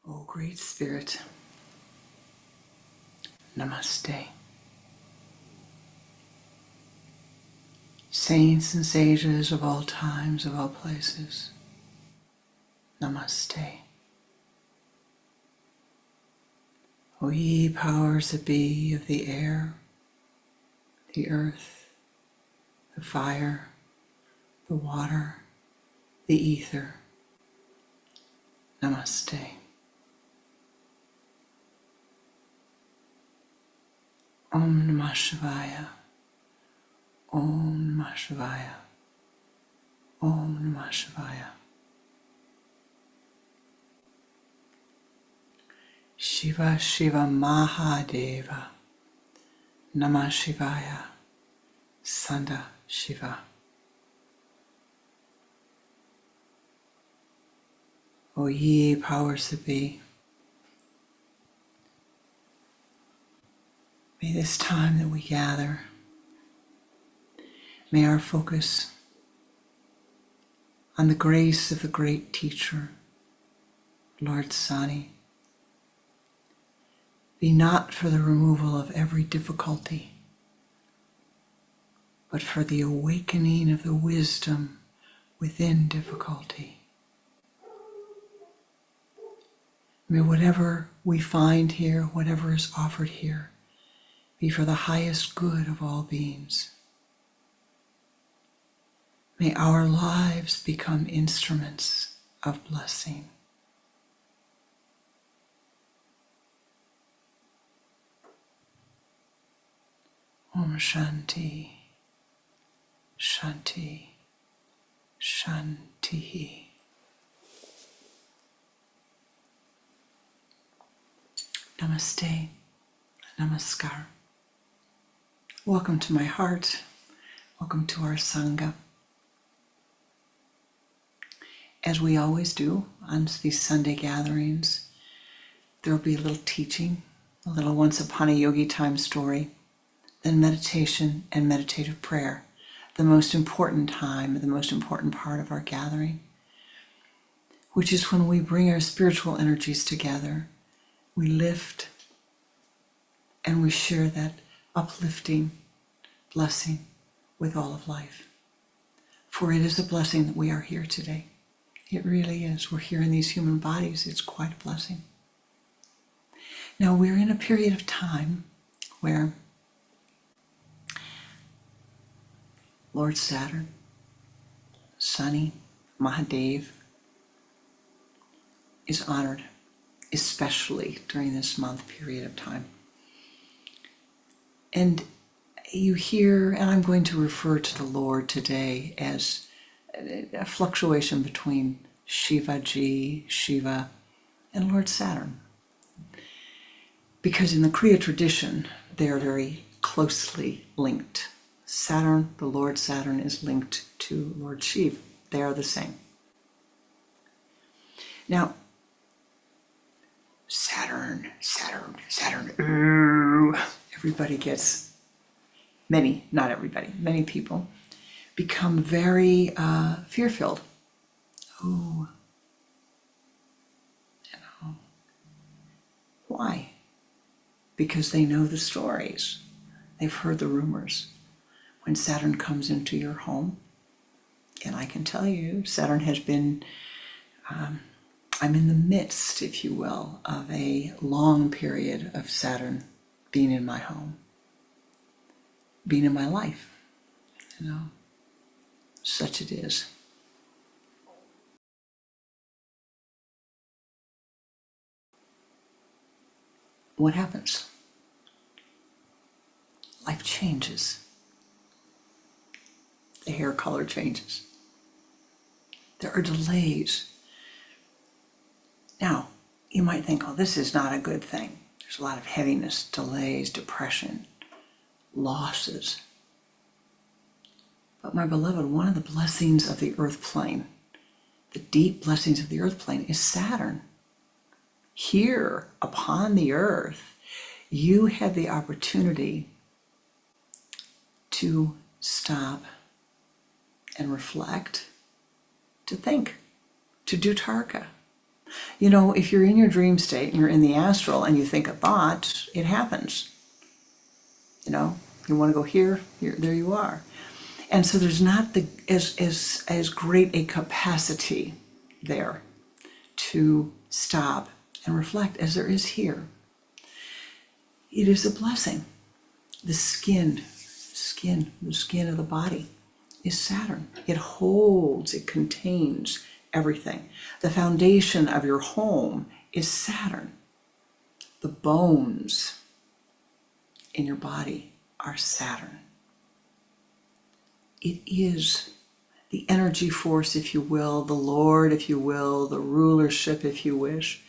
O Great Spirit, Namaste. Saints and sages of all times, of all places, Namaste. O ye powers that be of the air, the earth, the fire, the water, the ether, Namaste. Om Namah Shivaya, Om Namah Shivaya, Om Namah Shivaya. Shiva Shiva Mahadeva, Namah Shivaya, Sanda Shiva. O ye powers that be, may this time that we gather, may our focus on the grace of the great teacher, Lord Śani, be not for the removal of every difficulty, but for the awakening of the wisdom within difficulty. May whatever we find here, whatever is offered here, be for the highest good of all beings. May our lives become instruments of blessing. Om Shanti, Shanti, Shanti. Namaste, Namaskar. Welcome to my heart. Welcome to our Sangha. As we always do on these Sunday gatherings, there will be a little teaching, a little once upon a yogi time story, then meditation and meditative prayer, the most important time, the most important part of our gathering, which is when we bring our spiritual energies together. We lift and we share that uplifting blessing with all of life. For it is a blessing that we are here today. It really is. We're here in these human bodies. It's quite a blessing. Now we're in a period of time where Lord Saturn, Sunny, Mahadev is honored, especially during this month period of time. And you hear, and I'm going to refer to the Lord today as a fluctuation between Shivaji, Shiva, and Lord Saturn. Because in the Kriya tradition, they are very closely linked. Saturn, the Lord Saturn, is linked to Lord Shiva. They are the same. Now, Saturn, everybody gets, not everybody, many people become very fear-filled. Oh, why? Because they know the stories. They've heard the rumors. When Saturn comes into your home, and I can tell you, Saturn has been, I'm in the midst, if you will, of a long period of Saturn being in my home, being in my life, such it is. What happens? Life changes. The hair color changes. There are delays. Now, you might think, oh, this is not a good thing. There's a lot of heaviness, delays, depression, losses. But my beloved, one of the blessings of the earth plane, the deep blessings of the earth plane, is Saturn. Here upon the earth, you have the opportunity to stop and reflect, to think, to do tarka, You know, if you're in your dream state and you're in the astral and you think a thought, it happens. You know, you want to go here, there you are. And so there's not as great a capacity there to stop and reflect as there is here. It is a blessing. The skin of the body is Saturn. It holds, it contains everything. The foundation of your home is Saturn. The bones in your body are Saturn. It is the energy force, if you will, the Lord, if you will, the rulership, if you wish,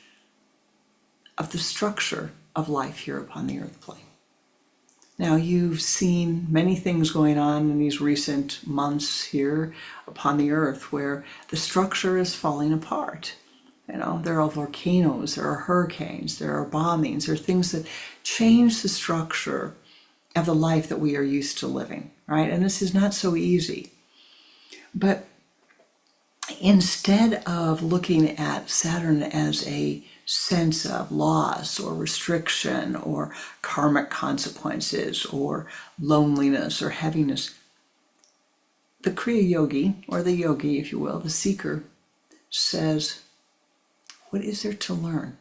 of the structure of life here upon the earth plane. Now, you've seen many things going on in these recent months here upon the earth where the structure is falling apart. You know, there are volcanoes, there are hurricanes, there are bombings, there are things that change the structure of the life that we are used to living, right? And this is not so easy. But instead of looking at Saturn as a sense of loss or restriction or karmic consequences or loneliness or heaviness, the Kriya yogi, or the yogi, if you will, the seeker, says, what is there to learn?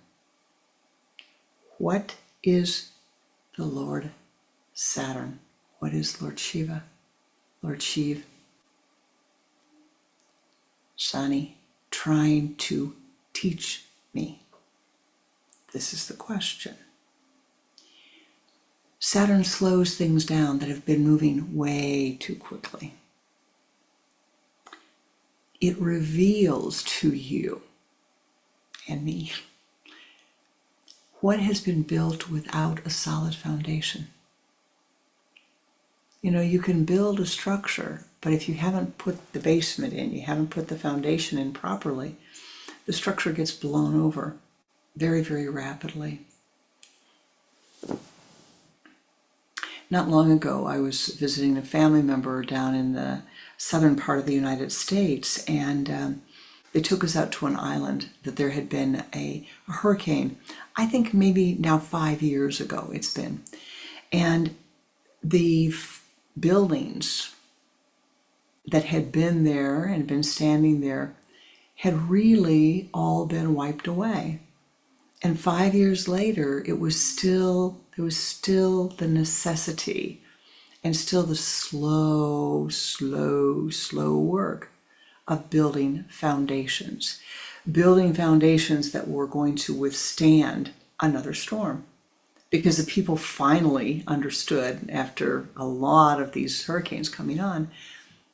What is the Lord Saturn? What is Lord Shiva, Lord Shiv, Shani, trying to teach me? This is the question. Saturn slows things down that have been moving way too quickly. It reveals to you and me what has been built without a solid foundation. You know, you can build a structure, but if you haven't put the basement in, you haven't put the foundation in properly, the structure gets blown over very, very rapidly. Not long ago, I was visiting a family member down in the southern part of the United States, and they took us out to an island that there had been a hurricane. I think maybe now 5 years ago it's been. And the buildings that had been there and been standing there had really all been wiped away. And 5 years later, there was still the necessity and still the slow work of building foundations that were going to withstand another storm. Because the people finally understood, after a lot of these hurricanes coming on,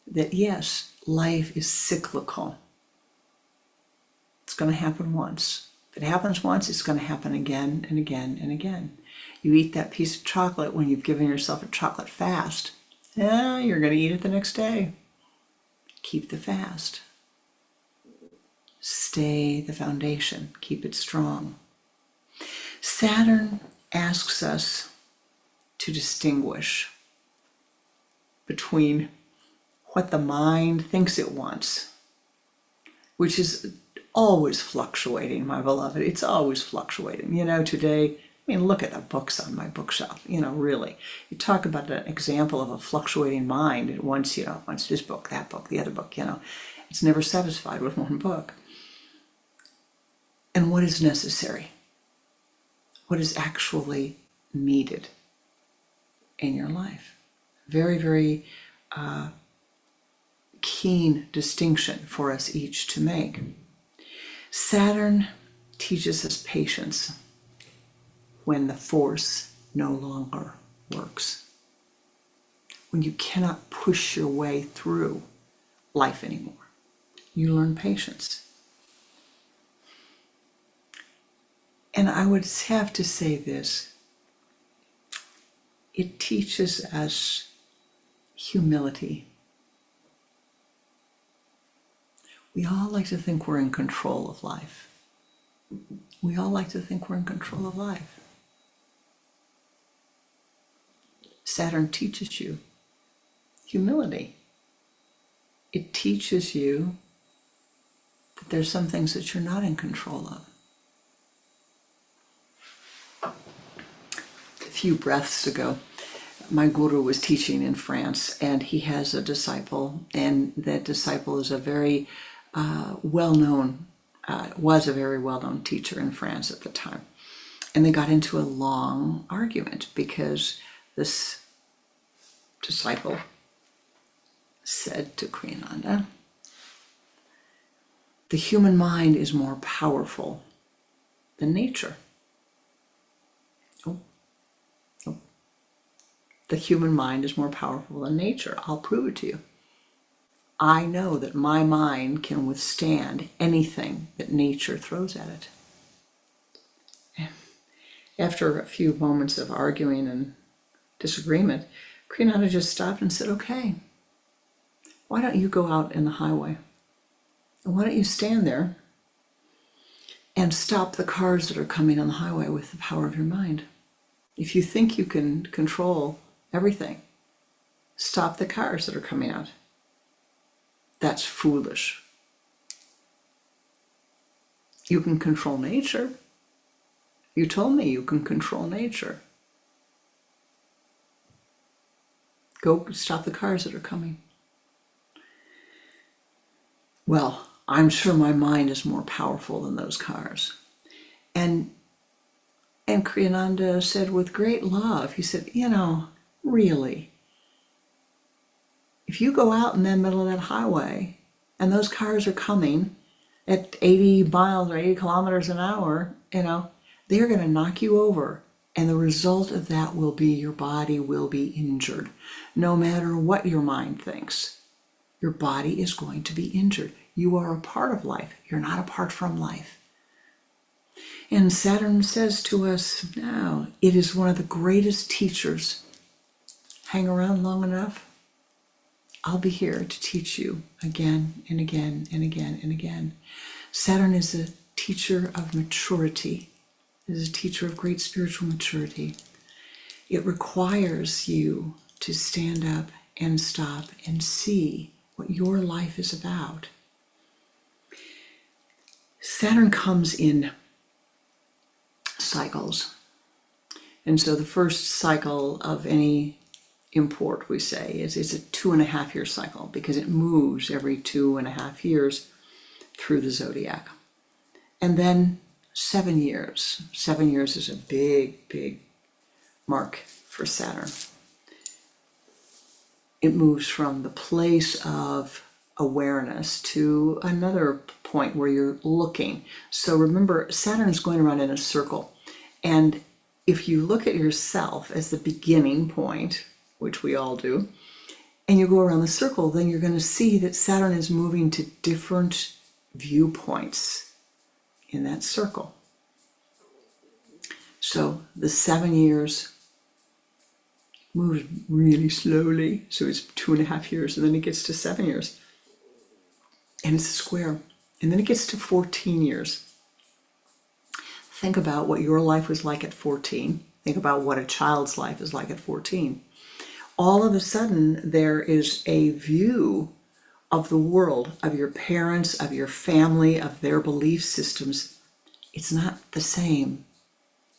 that yes, life is cyclical. It's going to happen once. If it happens once, it's going to happen again and again and again. You eat that piece of chocolate when you've given yourself a chocolate fast. Yeah, you're going to eat it the next day. Keep the fast. Stay the foundation. Keep it strong. Saturn asks us to distinguish between what the mind thinks it wants, which is always fluctuating, my beloved. It's always fluctuating. You know, today, I mean, look at the books on my bookshelf. You know, really. You talk about an example of a fluctuating mind. It wants, wants this book, that book, the other book, It's never satisfied with one book. And what is necessary? What is actually needed in your life? Very, very keen distinction for us each to make. Saturn teaches us patience when the force no longer works. When you cannot push your way through life anymore. You learn patience. And I would have to say this. It teaches us humility. We all like to think we're in control of life. We all like to think we're in control of life. Saturn teaches you humility. It teaches you that there's some things that you're not in control of. A few breaths ago, my guru was teaching in France, and he has a disciple, and that disciple is a very well-known teacher in France at the time. And they got into a long argument because this disciple said to Pranananda, the human mind is more powerful than nature. The human mind is more powerful than nature. I'll prove it to you. I know that my mind can withstand anything that nature throws at it. After a few moments of arguing and disagreement, Pranananda just stopped and said, okay, why don't you go out in the highway? And why don't you stand there and stop the cars that are coming on the highway with the power of your mind? If you think you can control everything, stop the cars that are coming out. That's foolish. You can control nature. You told me you can control nature. Go stop the cars that are coming. Well, I'm sure my mind is more powerful than those cars. And Kriyananda said with great love, he said, really, if you go out in the middle of that highway and those cars are coming at 80 miles or 80 kilometers an hour, they're going to knock you over. And the result of that will be your body will be injured. No matter what your mind thinks, your body is going to be injured. You are a part of life. You're not apart from life. And Saturn says to us now, it is one of the greatest teachers. Hang around long enough, I'll be here to teach you again and again and again and again. Saturn is a teacher of maturity. It is a teacher of great spiritual maturity. It requires you to stand up and stop and see what your life is about. Saturn comes in cycles. And so the first cycle of any import, we say, is a 2.5-year cycle because it moves every 2.5 years through the zodiac. And then 7 years. 7 years is a big, big mark for Saturn. It moves from the place of awareness to another point where you're looking. So remember, Saturn's going around in a circle. And if you look at yourself as the beginning point, which we all do, and you go around the circle, then you're going to see that Saturn is moving to different viewpoints in that circle. So the 7 years moves really slowly. So it's 2.5 years, and then it gets to 7 years. And it's a square. And then it gets to 14 years. Think about what your life was like at 14. Think about what a child's life is like at 14. All of a sudden, there is a view of the world, of your parents, of your family, of their belief systems. It's not the same.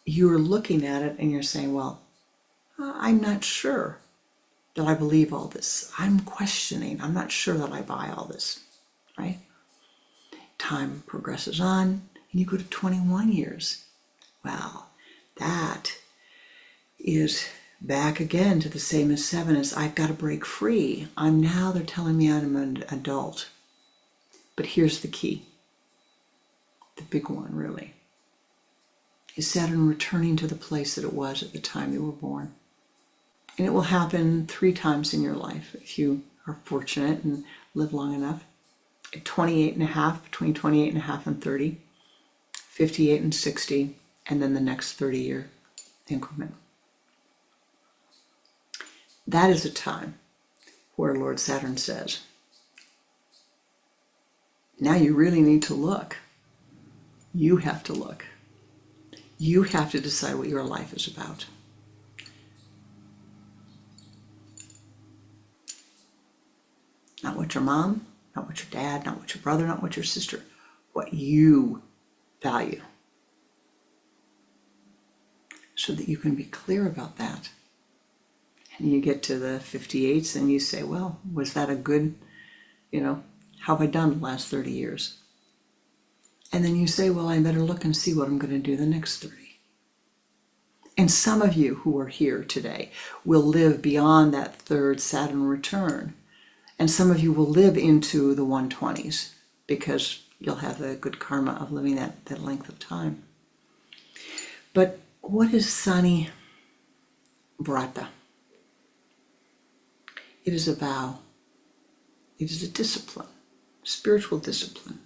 You're looking at it and you're saying, well, I'm not sure that I believe all this. I'm questioning. I'm not sure that I buy all this, right? Time progresses on, and you go to 21 years. Well, that is back again to the same as 7 as I've got to break free. They're telling me I'm an adult. But here's the key. The big one, really. Is Saturn returning to the place that it was at the time you were born? And it will happen 3 times in your life if you are fortunate and live long enough. At 28.5, between 28.5 and 30, 58 and 60, and then the next 30-year increment. That is a time where Lord Saturn says, now you really need to look. You have to look. You have to decide what your life is about. Not what your mom, not what your dad, not what your brother, not what your sister. what you value, so that you can be clear about that. And you get to the 58s and you say, well, was that a good, how have I done the last 30 years? And then you say, well, I better look and see what I'm going to do the next 30. And some of you who are here today will live beyond that third Saturn return. And some of you will live into the 120s because you'll have the good karma of living that length of time. But what is Śani Vrata? It is a vow. It is a discipline, spiritual discipline.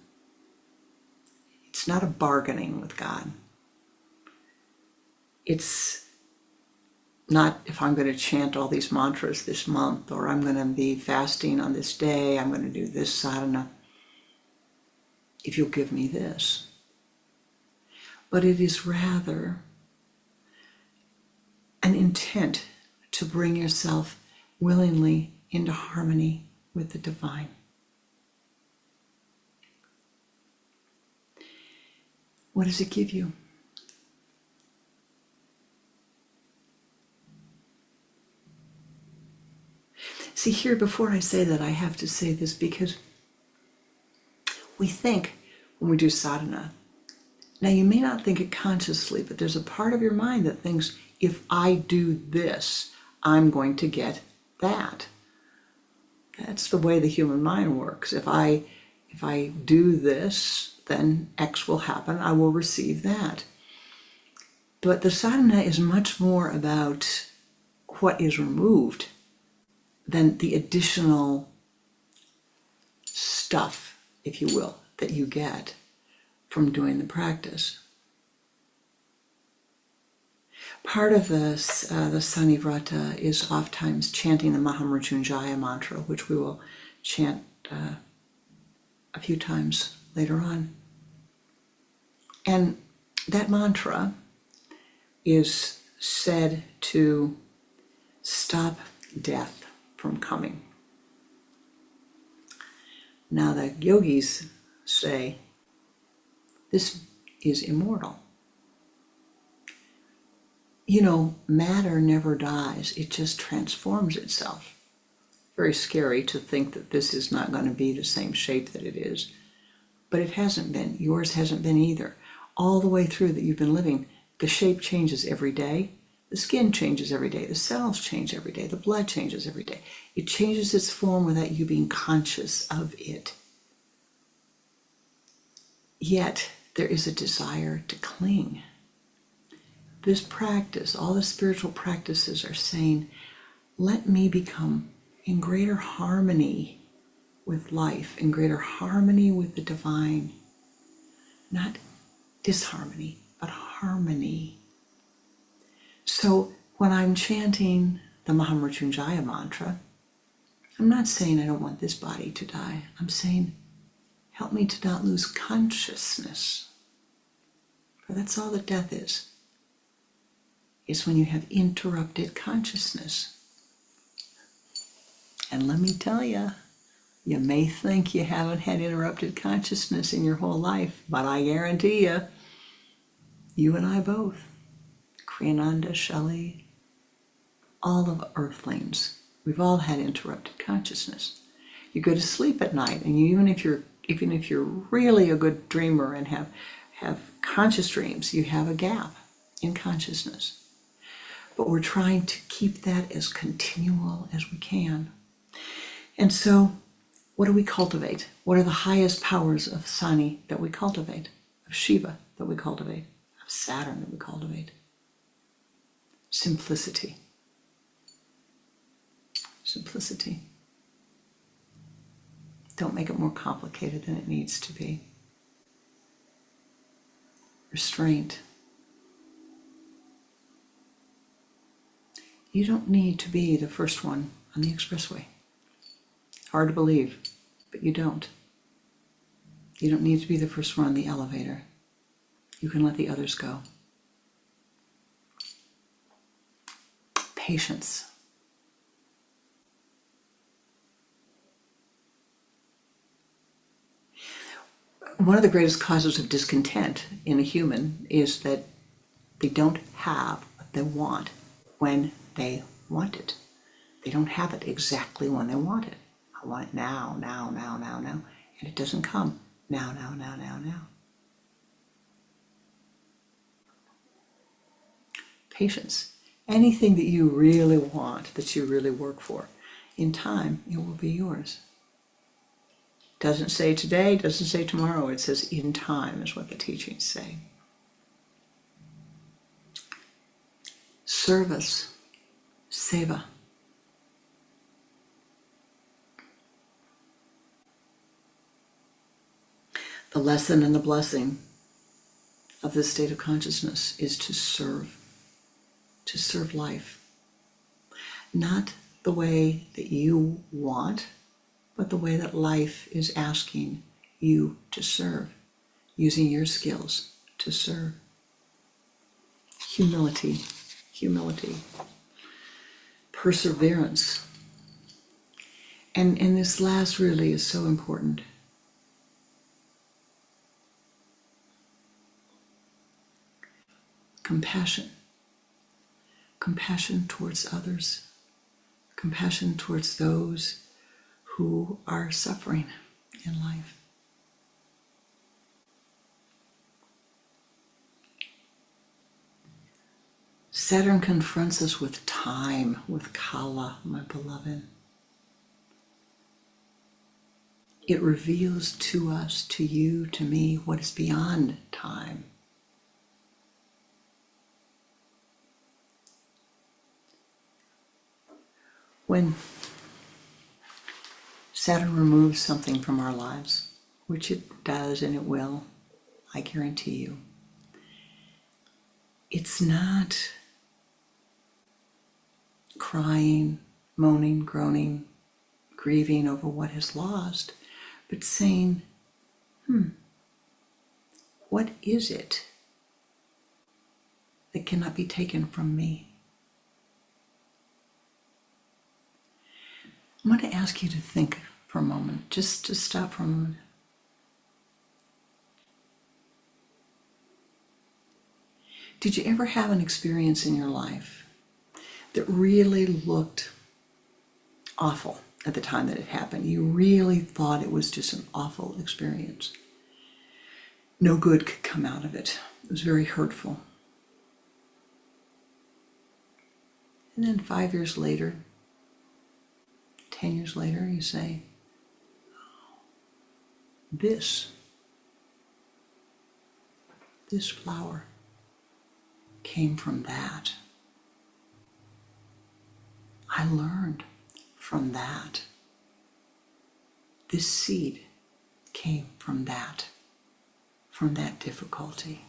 It's not a bargaining with God. It's not if I'm going to chant all these mantras this month, or I'm going to be fasting on this day, I'm going to do this sadhana, if you'll give me this. But it is rather an intent to bring yourself willingly into harmony with the divine. What does it give you? See, here, before I say that, I have to say this, because we think when we do sadhana, now you may not think it consciously, but there's a part of your mind that thinks, if I do this, I'm going to get that. That's the way the human mind works. If I do this, then X will happen, I will receive that. But the sadhana is much more about what is removed than the additional stuff, if you will, that you get from doing the practice. Part of the Śani Vrata is oftentimes chanting the Mahamrityunjaya mantra, which we will chant a few times later on. And that mantra is said to stop death from coming. Now the yogis say, this is immortal. Matter never dies, it just transforms itself. Very scary to think that this is not going to be the same shape that it is. But it hasn't been. Yours hasn't been either. All the way through that you've been living, the shape changes every day. The skin changes every day. The cells change every day. The blood changes every day. It changes its form without you being conscious of it. Yet, there is a desire to cling. This practice, all the spiritual practices are saying, let me become in greater harmony with life, in greater harmony with the divine. Not disharmony, but harmony. So when I'm chanting the Mahamrityunjaya mantra, I'm not saying I don't want this body to die. I'm saying, help me to not lose consciousness. For that's all that death is. It's when you have interrupted consciousness. And let me tell you, you may think you haven't had interrupted consciousness in your whole life, but I guarantee you, you and I both, Pranananda, Shelley, all of earthlings, we've all had interrupted consciousness. You go to sleep at night, and even if you're really a good dreamer and have conscious dreams, you have a gap in consciousness. But we're trying to keep that as continual as we can. And so, what do we cultivate? What are the highest powers of Śani that we cultivate? Of Shiva that we cultivate? Of Saturn that we cultivate? Simplicity. Simplicity. Don't make it more complicated than it needs to be. Restraint. You don't need to be the first one on the expressway. Hard to believe, but you don't. You don't need to be the first one on the elevator. You can let the others go. Patience. One of the greatest causes of discontent in a human is that they don't have what they want when they want it. They don't have it exactly when they want it. I want it now, now, now, now, now. And it doesn't come now, now, now, now, now. Patience. Anything that you really want, that you really work for, in time, it will be yours. Doesn't say today, doesn't say tomorrow. It says in time is what the teachings say. Service, seva. The lesson and the blessing of this state of consciousness is to serve life. Not the way that you want, but the way that life is asking you to serve, using your skills to serve. Humility, perseverance. And this last really is so important. Compassion towards others, compassion towards those who are suffering in life. Saturn confronts us with time, with Kala, my beloved. It reveals to us, to you, to me, what is beyond time. When Saturn removes something from our lives, which it does and it will, I guarantee you, it's not crying, moaning, groaning, grieving over what is lost, but saying, what is it that cannot be taken from me? I'm going to ask you to think for a moment, just to stop for a moment. Did you ever have an experience in your life that really looked awful at the time that it happened? You really thought it was just an awful experience. No good could come out of it. It was very hurtful. And then 5 years later, 10 years later, you say, this flower came from that. I learned from that. This seed came from that difficulty.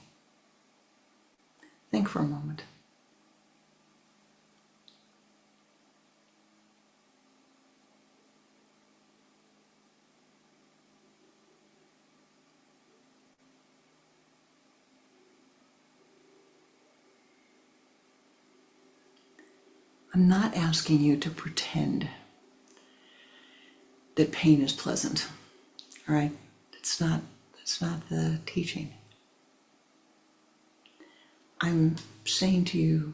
Think for a moment. I'm not asking you to pretend that pain is pleasant, all right? That's not the teaching. I'm saying to you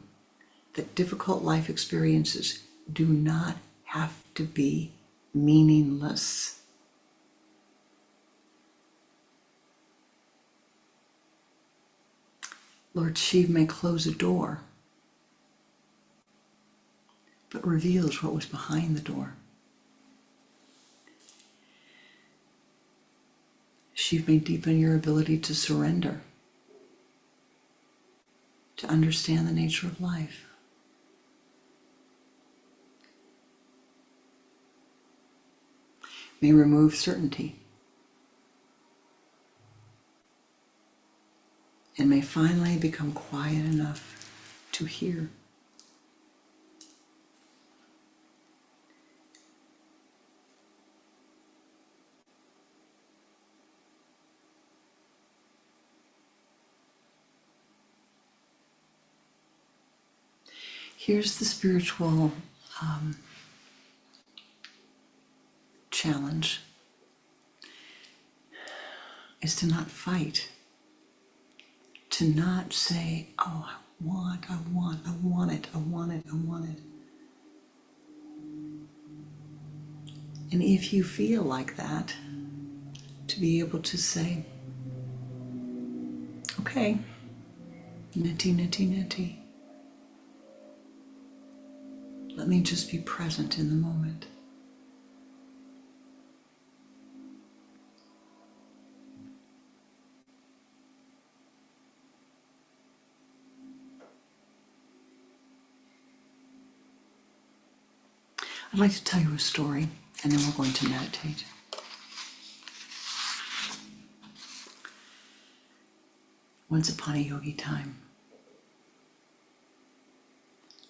that difficult life experiences do not have to be meaningless. Lord Shiva may close a door, but reveals what was behind the door. Shiva may deepen your ability to surrender, to understand the nature of life. May remove certainty, and may finally become quiet enough to hear. Here's the spiritual challenge. is to not fight, to not say, oh, I want it, I want it, I want it. And if you feel like that, to be able to say, okay, nitty, nitty, nitty. Let me just be present in the moment. I'd like to tell you a story, and then we're going to meditate. Once upon a yogi time,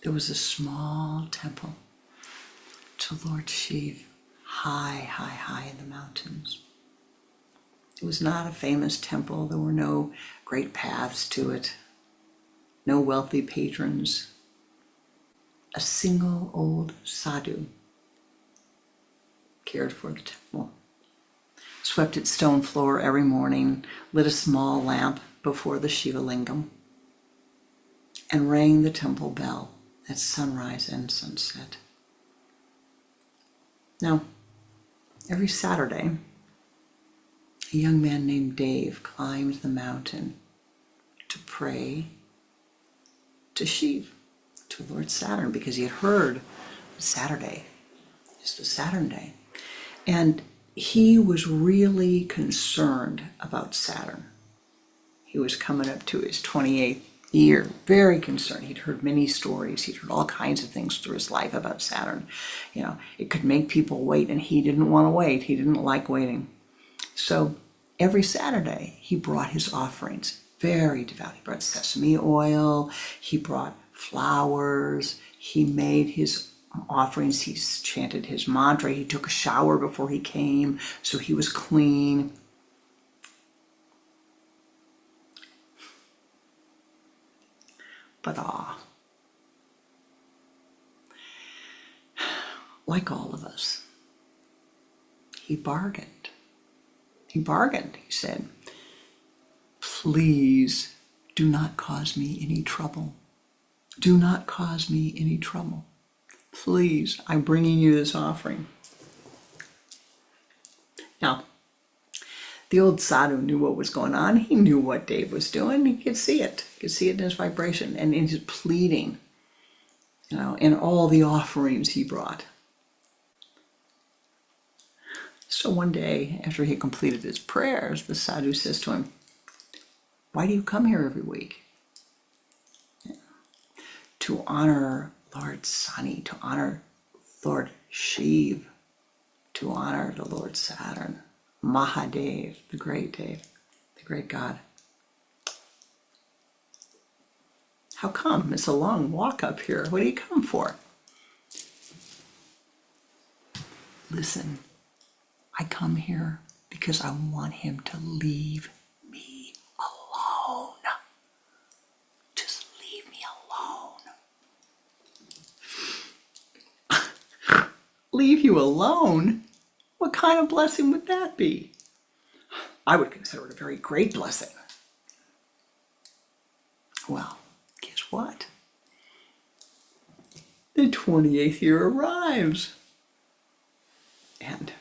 there was a small temple to Lord Shiva, high, high, high in the mountains. It was not a famous temple. There were no great paths to it, no wealthy patrons. A single old sadhu cared for the temple, swept its stone floor every morning, lit a small lamp before the Shiva lingam, and rang the temple bell at sunrise and sunset. Now, every Saturday, a young man named Dave climbed the mountain to pray to Shiva, to Lord Saturn, because he had heard Saturday is the Saturn day. And he was really concerned about Saturn. He was coming up to his 28th year, very concerned. He'd heard many stories. He'd heard all kinds of things through his life about Saturn. You know, it could make people wait, and he didn't want to wait. He didn't like waiting. So every Saturday, he brought his offerings, very devout. He brought sesame oil, he brought flowers, he made his offerings, he chanted his mantra, he took a shower before he came, so he was clean. But like all of us, he bargained. He bargained. He said, please do not cause me any trouble. Do not cause me any trouble. Please, I'm bringing you this offering. Now, the old sadhu knew what was going on. He knew what Dave was doing. He could see it. He could see it in his vibration and in his pleading, you know, in all the offerings he brought. So one day, after he completed his prayers, the sadhu says to him, why do you come here every week? To honor Lord Shani, to honor Lord Shiva, to honor the Lord Saturn, Mahadev, the great Dev, the great God. How come? It's a long walk up here. What do you come for? Listen, I come here because I want him to leave me alone. Just leave me alone. Leave you alone? What kind of blessing would that be? I would consider it a very great blessing. Well, guess what? The 28th year arrives. And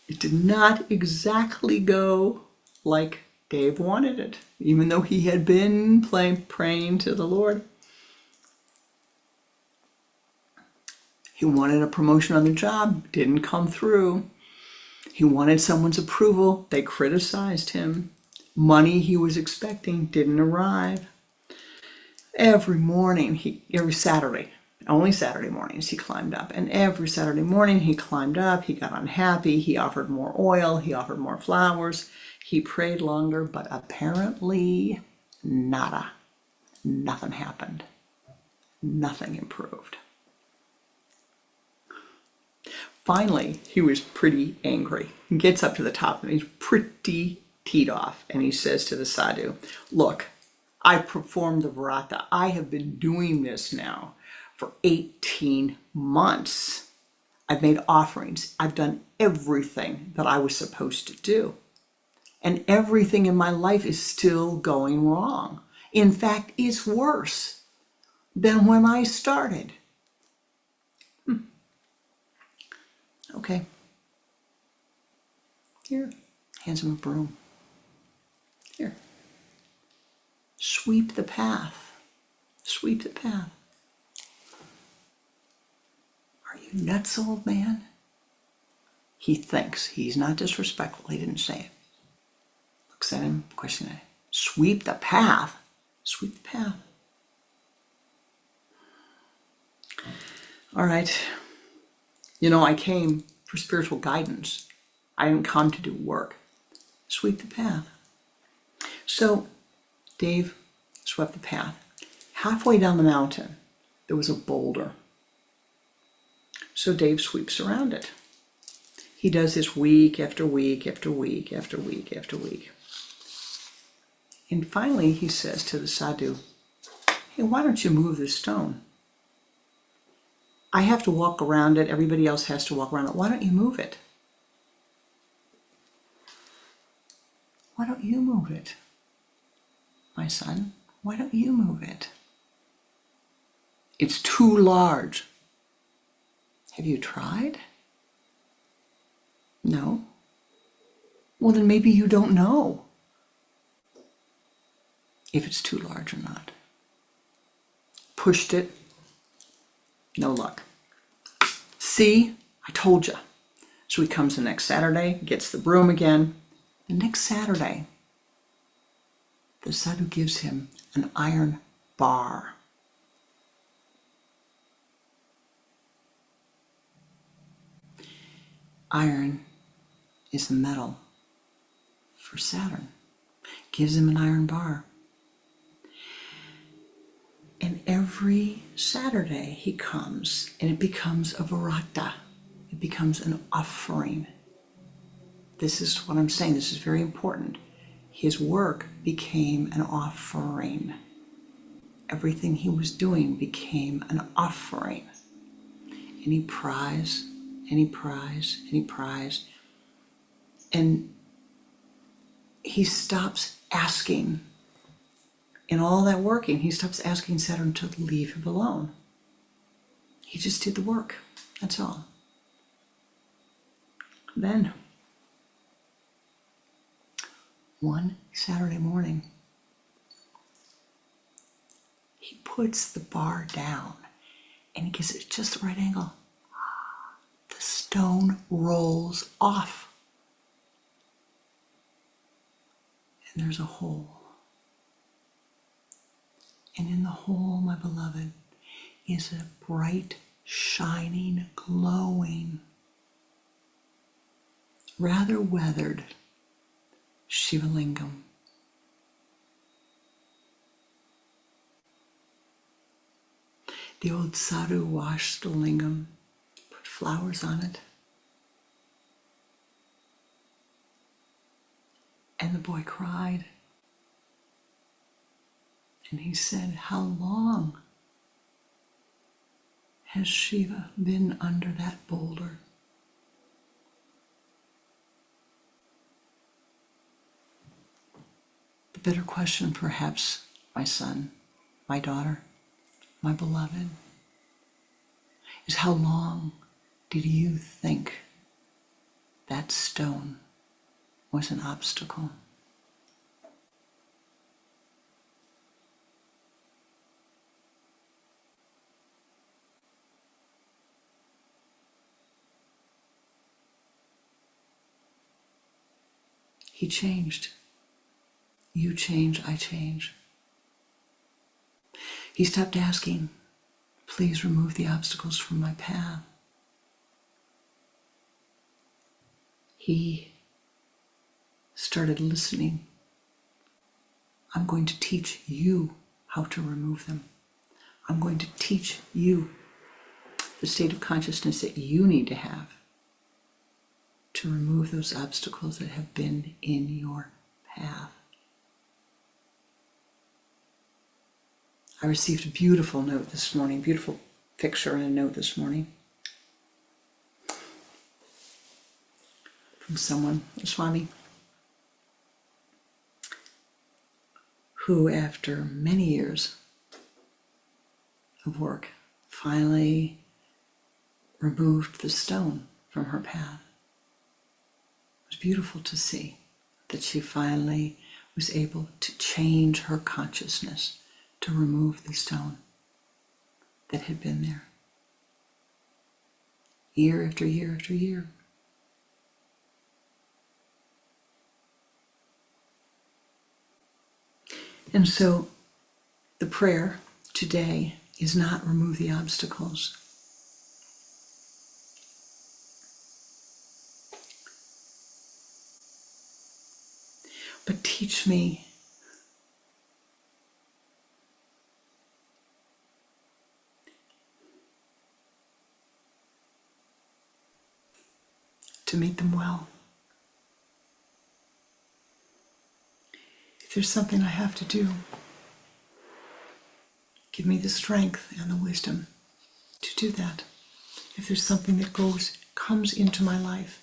it did not exactly go like Dave wanted it, even though he had been praying to the Lord. He wanted a promotion on the job, didn't come through. He wanted someone's approval, they criticized him. Money he was expecting didn't arrive. Every morning, every Saturday, only Saturday mornings, he climbed up. And every Saturday morning he climbed up, he got unhappy, he offered more oil, he offered more flowers, he prayed longer, but apparently nada. Nothing happened. Nothing improved. Finally, he was pretty angry. He gets up to the top and he's pretty teed off. And he says to the sadhu, look, I performed the Vrata. I have been doing this now for 18 months. I've made offerings. I've done everything that I was supposed to do. And everything in my life is still going wrong. In fact, it's worse than when I started. Okay. Here. Hands him a broom. Here. Sweep the path. Sweep the path. Are you nuts, old man? He thinks. He's not disrespectful. He didn't say it. Looks at him, questioning it. Sweep the path. Sweep the path. All right. You know, I came for spiritual guidance. I didn't come to do work. Sweep the path. So Dave swept the path. Halfway down the mountain, there was a boulder. So Dave sweeps around it. He does this week after week after week after week after week. And finally he says to the sadhu, hey, why don't you move this stone? I have to walk around it. Everybody else has to walk around it. Why don't you move it? Why don't you move it? My son, why don't you move it? It's too large. Have you tried? No. Well, then maybe you don't know if it's too large or not. Pushed it. No luck. See, I told you. So he comes the next Saturday, gets the broom again. The next Saturday, the sadhu gives him an iron bar. Iron is the metal for Saturn. Gives him an iron bar. And every Saturday he comes and it becomes a Vrata. It becomes an offering. This is what I'm saying. This is very important. His work became an offering. Everything he was doing became an offering. Any prize, any prize, any prize. And he stops asking. In all that working, he stops asking Saturn to leave him alone. He just did the work. That's all. Then, one Saturday morning, he puts the bar down and he gives it just the right angle. The stone rolls off. And there's a hole. And in the hole, my beloved, is a bright, shining, glowing, rather weathered Shiva Lingam. The old sadhu washed the lingam, put flowers on it, and the boy cried. And he said, how long has Shiva been under that boulder? The better question, perhaps, my son, my daughter, my beloved, is how long did you think that stone was an obstacle? He changed. You change, I change. He stopped asking, please remove the obstacles from my path. He started listening. I'm going to teach you how to remove them. I'm going to teach you the state of consciousness that you need to have to remove those obstacles that have been in your path. I received a beautiful note this morning, beautiful picture and a note this morning from someone, Swami. who, after many years of work, finally removed the stone from her path. It was beautiful to see that she finally was able to change her consciousness, to remove the stone that had been there. Year after year after year. And so the prayer today is not remove the obstacles, but teach me to meet them well. If there's something I have to do, give me the strength and the wisdom to do that. If there's something that comes into my life,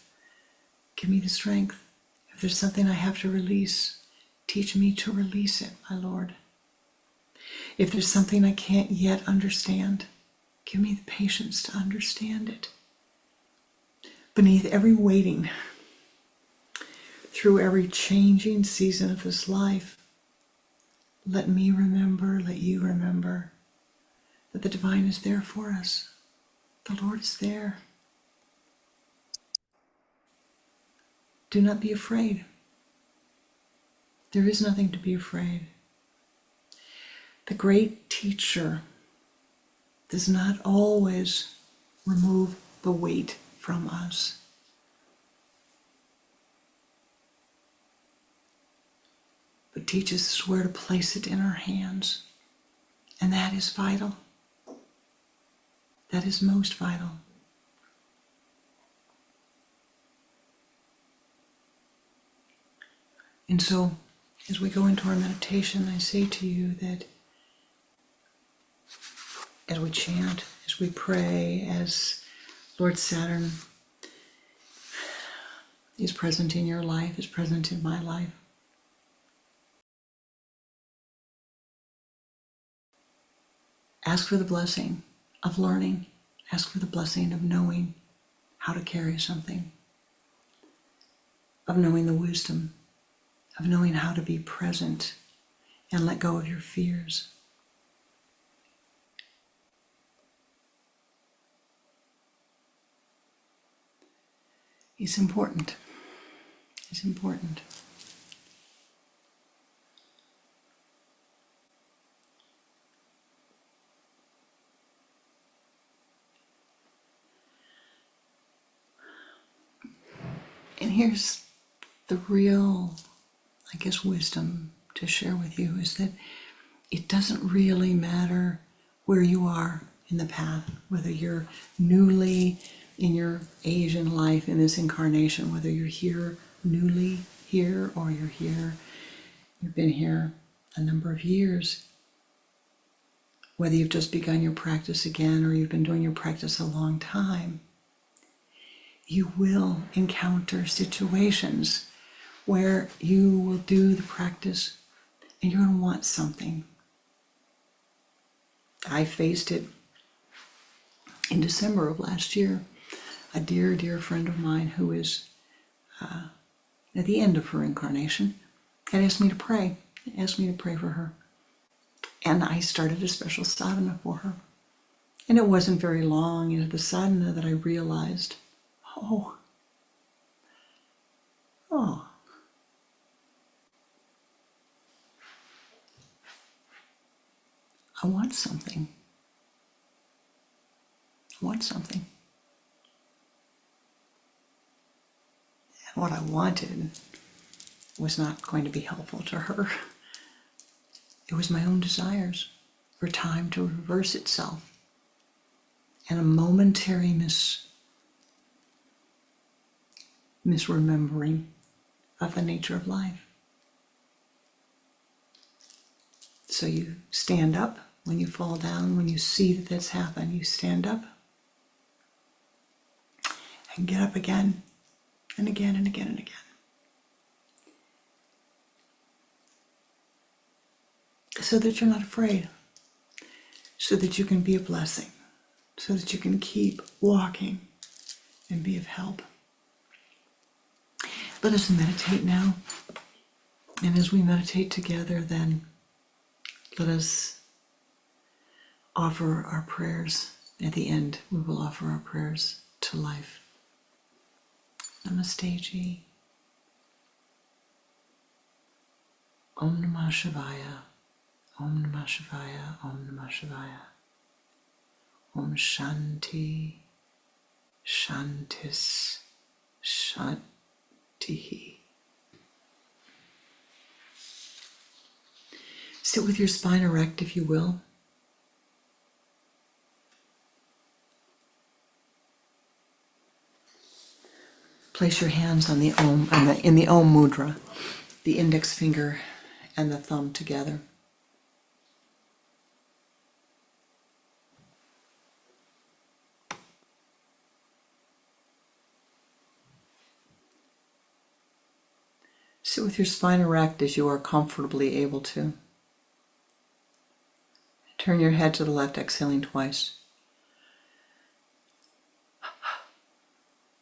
give me the strength. If there's something I have to release, teach me to release it, my Lord. If there's something I can't yet understand, give me the patience to understand it. Beneath every waiting, through every changing season of this life, let me remember, let you remember that the divine is there for us. The Lord is there. Do not be afraid. There is nothing to be afraid. The great teacher does not always remove the weight from us. But teaches us where to place it in our hands. And that is vital. That is most vital. And so, as we go into our meditation, I say to you that as we chant, as we pray, as Lord Saturn is present in your life, is present in my life, ask for the blessing of learning. Ask for the blessing of knowing how to carry something, of knowing the wisdom, of knowing how to be present and let go of your fears. It's important. It's important. And here's the real, wisdom to share with you is that it doesn't really matter where you are in the path, whether you're newly in your Asian life in this incarnation, whether you're here newly here or you've been here a number of years, whether you've just begun your practice again or you've been doing your practice a long time, you will encounter situations where you will do the practice and you're going to want something. I faced it in December of last year. A dear, dear friend of mine who is at the end of her incarnation had asked me to pray for her. And I started a special sadhana for her. And it wasn't very long into the sadhana that I realized, oh, I want something. I want something. And what I wanted was not going to be helpful to her. It was my own desires for time to reverse itself and a momentary misremembering of the nature of life. So you stand up when you fall down, when you see that that's happened, you stand up and get up again and again and again and again. so that you're not afraid, so that you can be a blessing, so that you can keep walking and be of help. Let us meditate now. And as we meditate together, then let us offer our prayers. At the end, we will offer our prayers to life. Namaste Ji. Om Namah Shivaya. Om Namah Shivaya. Om Namah Shivaya. Om Shanti. Shantis. Shantihi. Sit with your spine erect, if you will. Place your hands on the Om, in the Om mudra, the index finger and the thumb together. Sit with your spine erect as you are comfortably able to. Turn your head to the left, exhaling twice.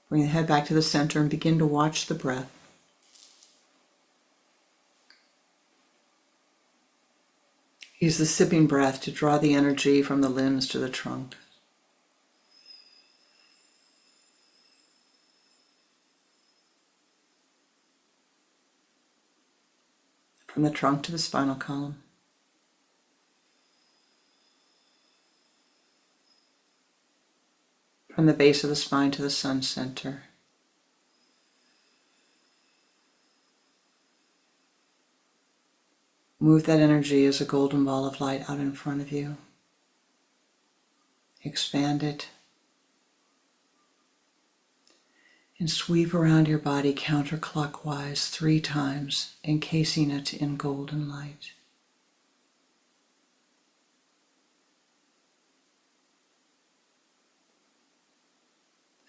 Bring the head back to the center and begin to watch the breath. Use the sipping breath to draw the energy from the limbs to the trunk. From the trunk to the spinal column. From the base of the spine to the sun center. Move that energy as a golden ball of light out in front of you. Expand it. And sweep around your body counterclockwise 3 times, encasing it in golden light.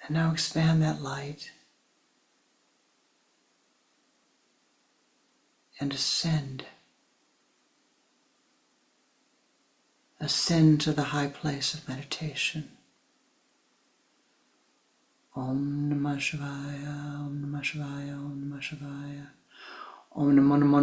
And now expand that light and ascend. Ascend to the high place of meditation. Om Namah Shivaya, Om Namah Shivaya, Om Namah Shivaya. Om Namah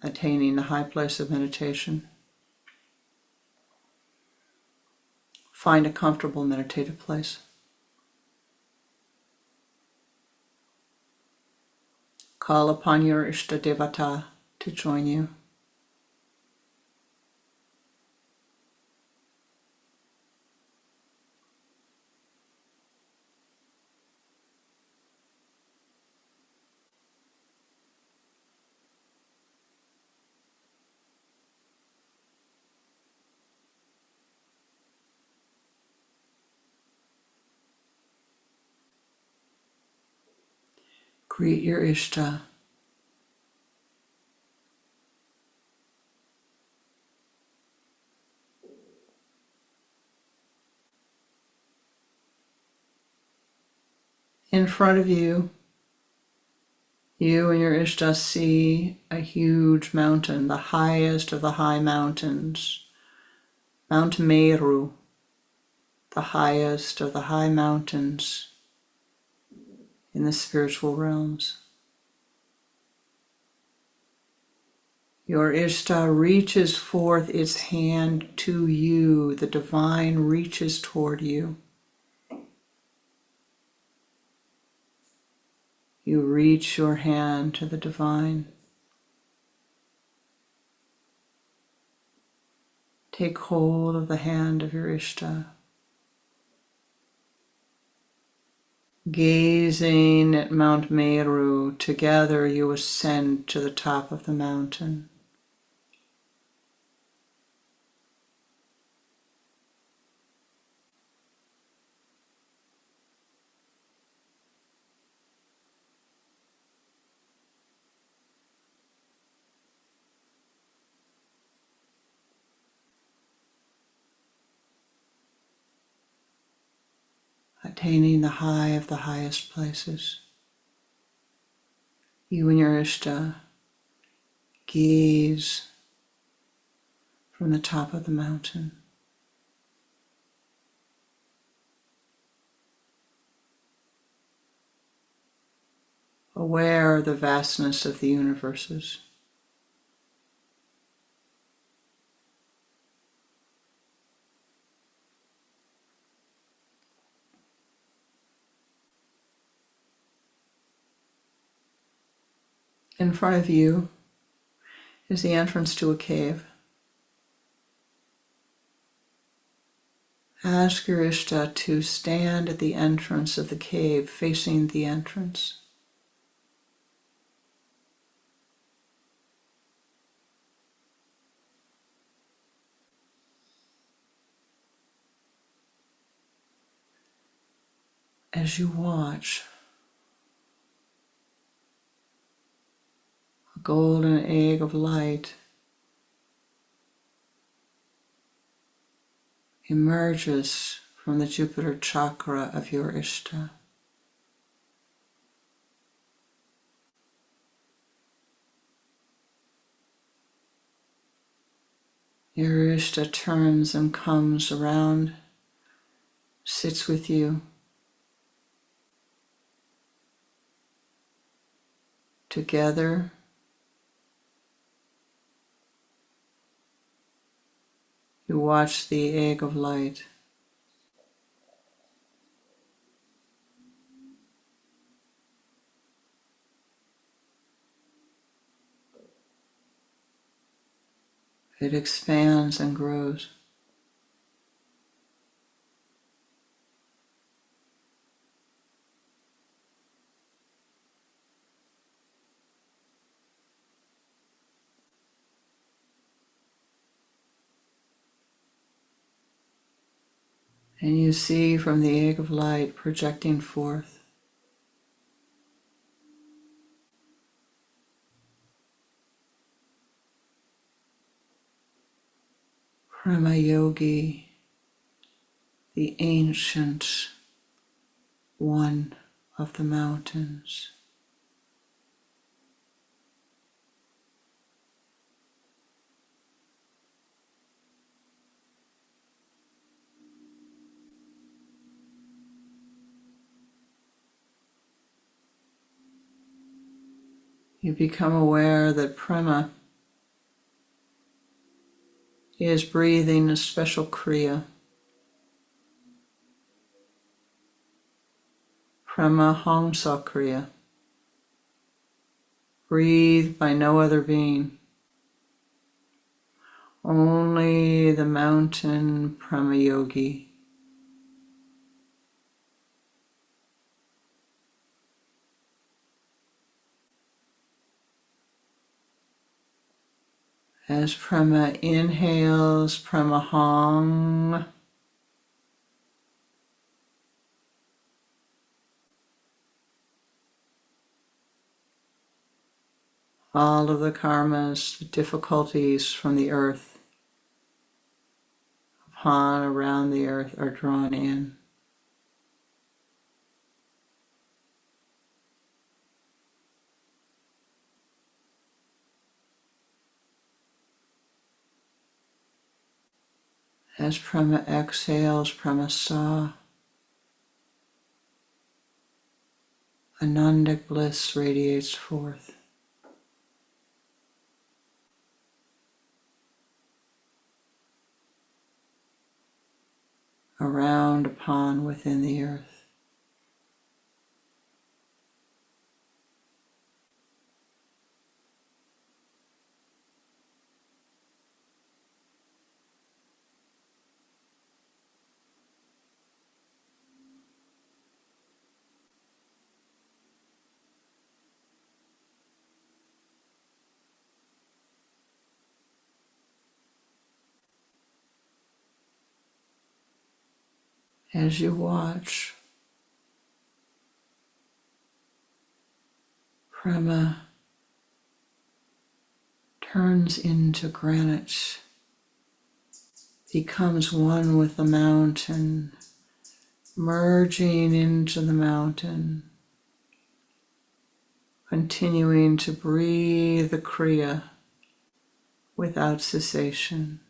attaining the high place of meditation. Find a comfortable meditative place. Call upon your Ishta Devata to join you. Greet your Ishta. In front of you, you and your Ishta see a huge mountain, the highest of the high mountains, Mount Meru, the highest of the high mountains in the spiritual realms. Your Ishta reaches forth its hand to you. The divine reaches toward you. You reach your hand to the divine. Take hold of the hand of your Ishta. Gazing at Mount Meru, together you ascend to the top of the mountain. attaining the high of the highest places. You and your Ishta gaze from the top of the mountain. Aware of the vastness of the universes. In front of you is the entrance to a cave. Ask your Ishta to stand at the entrance of the cave, facing the entrance. As you watch, a golden egg of light emerges from the Jupiter chakra of your Ishta. Your Ishta turns and comes around, sits with you. Together, you watch the egg of light. It expands and grows. And you see from the egg of light projecting forth Prema Yogi, the ancient one of the mountains. You become aware that Prema is breathing a special Kriya. Prema Hamsa Kriya. Breathed by no other being. Only the mountain Prema Yogi. As Prema inhales, Prema Hang. All of the karmas, the difficulties from the earth, upon, around the earth, are drawn in. As Prema exhales, Prema Sa, Anandic bliss radiates forth. Around, upon, within the earth. As you watch, Prema turns into granite, becomes one with the mountain, merging into the mountain, continuing to breathe the Kriya without cessation.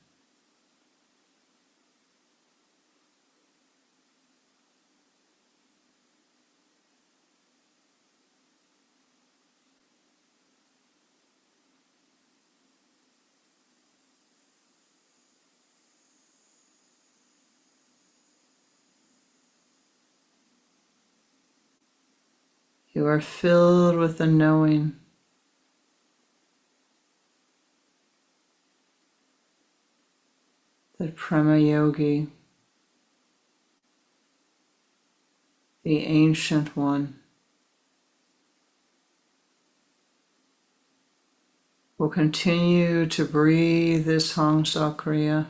You are filled with the knowing that Prema Yogi, the ancient one, will continue to breathe this Hamsa Kriya,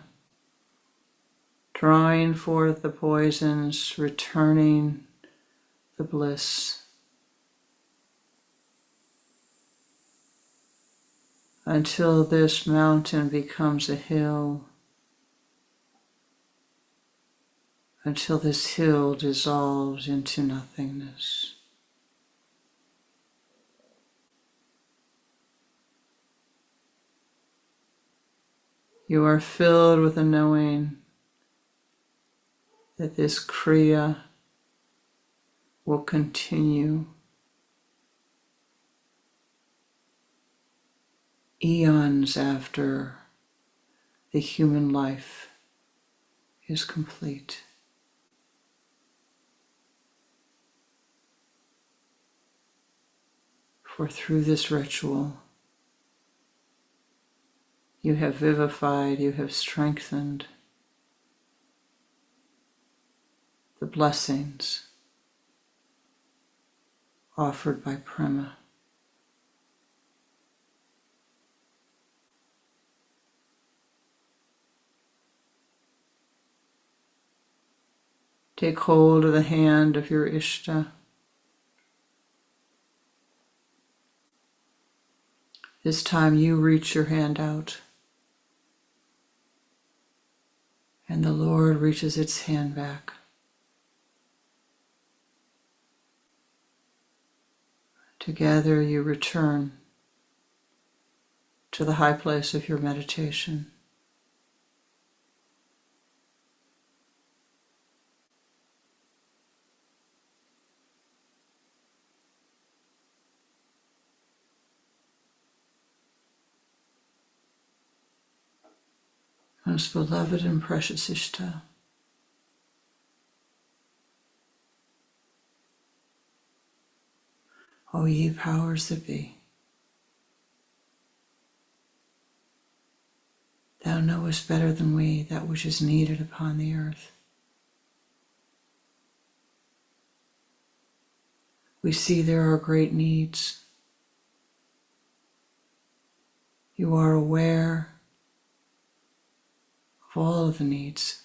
drawing forth the poisons, returning the bliss, until this mountain becomes a hill, until this hill dissolves into nothingness. You are filled with the knowing that this Kriya will continue eons after the human life is complete. For through this ritual, you have vivified, you have strengthened the blessings offered by Prema. Take hold of the hand of your Ishta. This time you reach your hand out, and the Lord reaches its hand back. Together you return to the high place of your meditation. Most beloved and precious Ishta, O ye powers that be, thou knowest better than we that which is needed upon the earth. We see there are great needs. You are aware of all of the needs.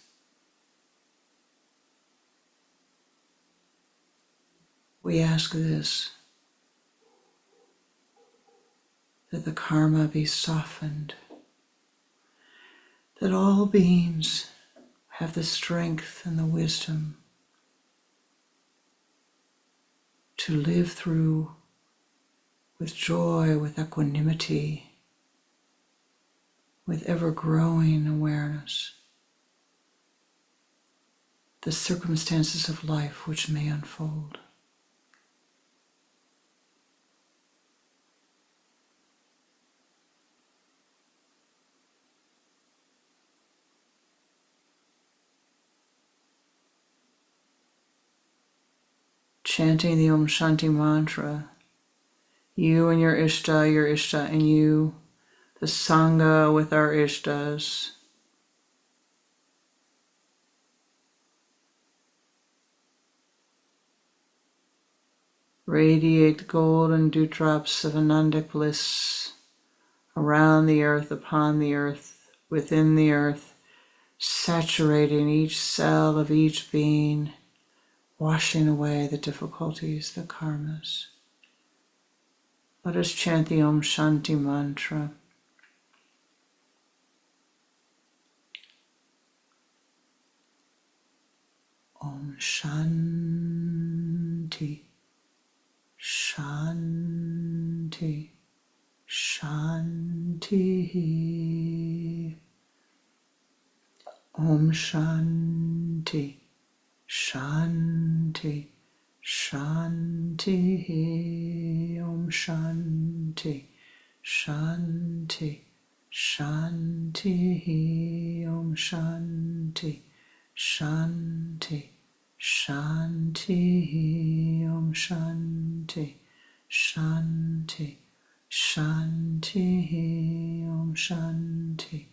We ask this, that the karma be softened, that all beings have the strength and the wisdom to live through with joy, with equanimity, with ever-growing awareness, the circumstances of life which may unfold. Chanting the Om Shanti mantra, you and your Ishta and you, the Sangha with our Ishtas, radiate golden dewdrops of Anandic bliss around the earth, upon the earth, within the earth, saturating each cell of each being, washing away the difficulties, the karmas. Let us chant the Om Shanti mantra. Om Shanti, Shanti, Shanti. Om Shanti, Shanti, Shanti. Om Shanti, Shanti, Shanti. Om Shanti, Shanti, Shanti. Om Shanti, Shanti, Shanti. Om Shanti,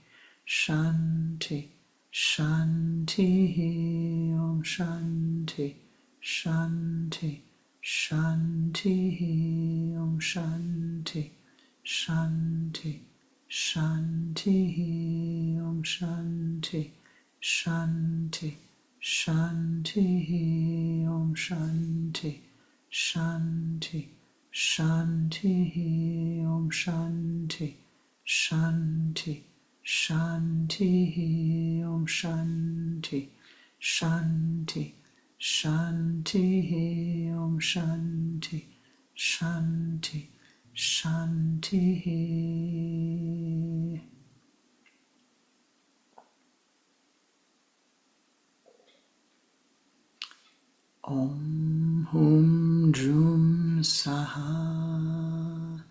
Shanti, Shanti. Om Shanti, Shanti, Shanti. Om Shanti, Shanti, Shanti. Om Shanti, Shanti, Shanti. Om Shanti, Shanti, Shanti. Om Shanti, Shanti, Shanti. Om Shanti, Shanti, Shanti. Om Shanti, Shanti, Shanti. Om Hum Drum Saha.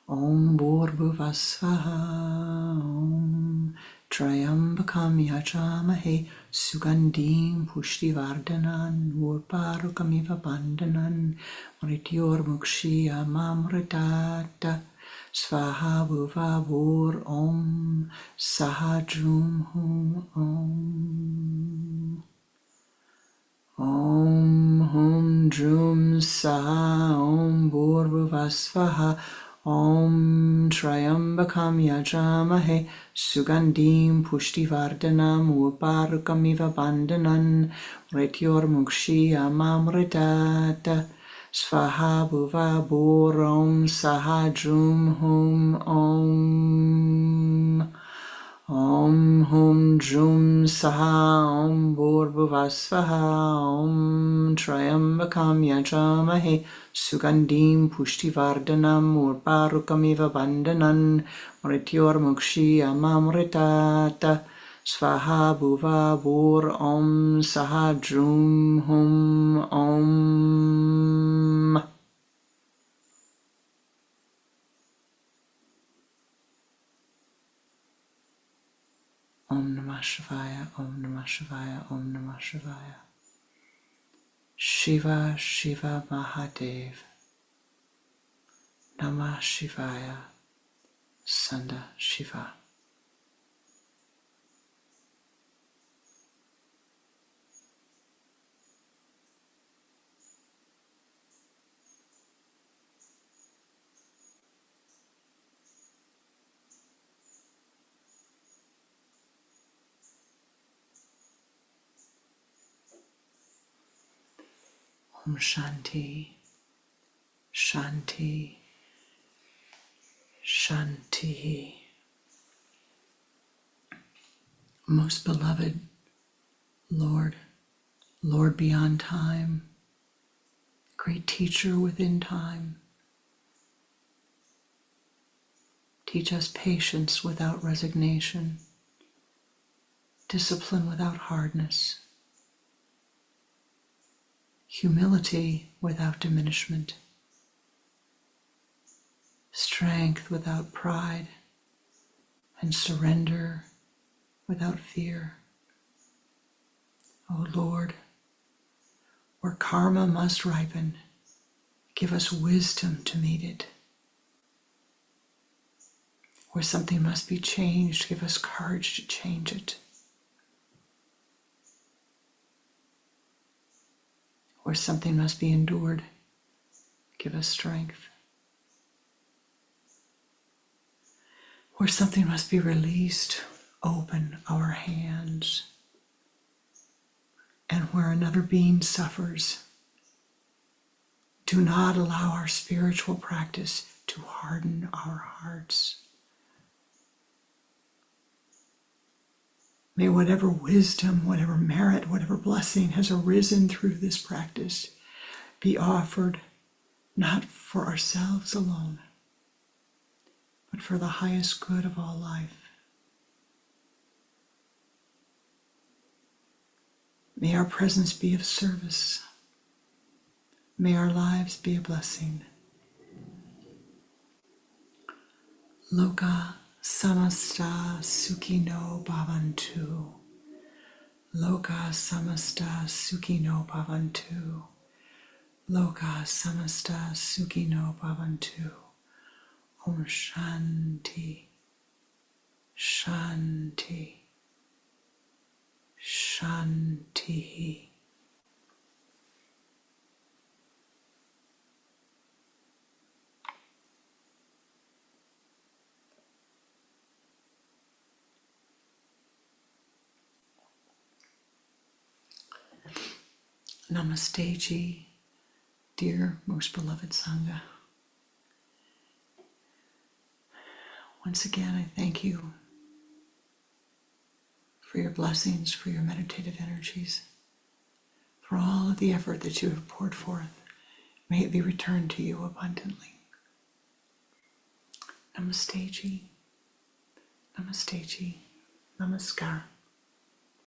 Om Bhurbhuvasvaha. Om Trayambakam Yajamahe Sugandim Pushtivardhanan Urparukamiva Bandhanan Mrityor Mukshya Mamritata Svaha Bhuvavur Om Sahajrum Hum Om. Om Hum Drum Saha. Om Bhurbhuvasvaha. Om Trayambakam Yajamahe Sugandim Pushtivardhanam Urparukamiva Bandhanan Mrityor Mukshya Mamritata Svaha Bhuvavur Om Sahajrum Hum Om. Om Hum Drum Saha. Om Bhurbhuvasvaha. Om Trayambakam Yajamahe Sugandim Pushtivardhanam Urparukamiva Bandhanan Mrityor Mukshya Mamritata Svaha Bhuvavur Om Sahajrum Hum Om. Om Namah Shivaya, Om Namah Shivaya, Om Namah Shivaya. Shiva, Shiva Mahadev. Namah Shivaya, Sanda Shiva. Om Shanti, Shanti, Shanti. Most beloved Lord, Lord beyond time, great teacher within time, teach us patience without resignation, discipline without hardness, humility without diminishment, strength without pride, and surrender without fear. O Lord, where karma must ripen, give us wisdom to meet it. Where something must be changed, give us courage to change it. Where something must be endured, give us strength. Where something must be released, open our hands. And where another being suffers, do not allow our spiritual practice to harden our hearts. May whatever wisdom, whatever merit, whatever blessing has arisen through this practice be offered not for ourselves alone, but for the highest good of all life. May our presence be of service. May our lives be a blessing. Loka samasta sukhino bhavantu. Loka samasta sukhino bhavantu. Loka samasta sukhino bhavantu. Om Shanti, Shanti, Shanti. Namaste Ji, dear most beloved Sangha. Once again, I thank you for your blessings, for your meditative energies, for all of the effort that you have poured forth. May it be returned to you abundantly. Namaste Ji, Namaste Ji, Namaskar.